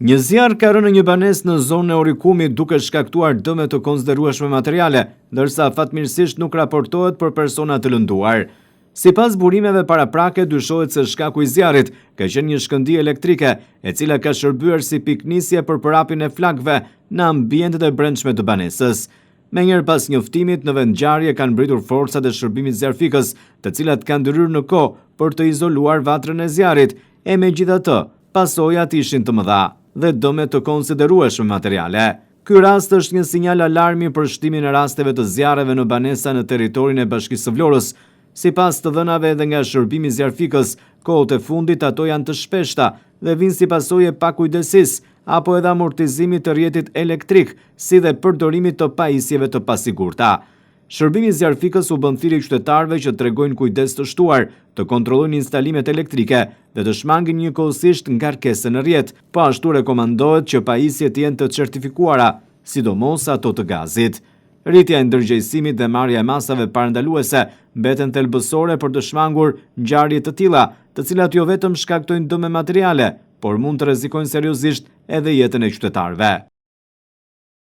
Një zjarr ka rënë në një banesë në zonën e Orikumit duke shkaktuar dëme të konsiderueshme materiale, ndërsa fatmirësisht nuk raportohet për persona të lënduar. Sipas burimeve paraprake, dyshohet se shkaku i zjarrit ka qenë një shkëndijë elektrike, e cila ka shërbyer si piknisje për përhapjen e flakëve në ambientet e brendshme të banesës. Menjëherë pas njoftimit, në vend ngjarje kanë mbritur forcat e shërbimit zjarfikës, të cilat kanë ndryrë në kohë për të izoluar vatrën e zjarrit, e megjithatë, pasojat ishin të mëdha dhe dëme të konsiderueshme materiale. Ky rast është një sinjal alarmi për shtimin e rasteve të zjarreve në banesa në territorin e Bashkisë së Vlorës. Sipas të dhënave edhe nga shërbimi zjarfikës, kohët e fundit ato janë të shpeshta dhe vijnë si pasojë pakujdesisë apo edhe amortizimit të rrjetit elektrik, si dhe përdorimit të pajisjeve të pasigurta. Shërbimi zjarfikës u bën thirrje qytetarëve që tregojnë kujdes të shtuar, të kontrollojnë instalimet elektrike dhe të shmangin njëkohësisht ngarkesën në rrjet, po ashtu rekomandohet që pajisjet të jenë të certifikuara, sidomos ato të gazit. Rritja e ndërgjegjësimit dhe marrja e masave parandaluese mbeten thelbësore për të shmangur ngjarje të tilla, të cilat jo vetëm shkaktojnë dëme materiale, por mund të rrezikojnë seriozisht edhe jetën e qytetarëve.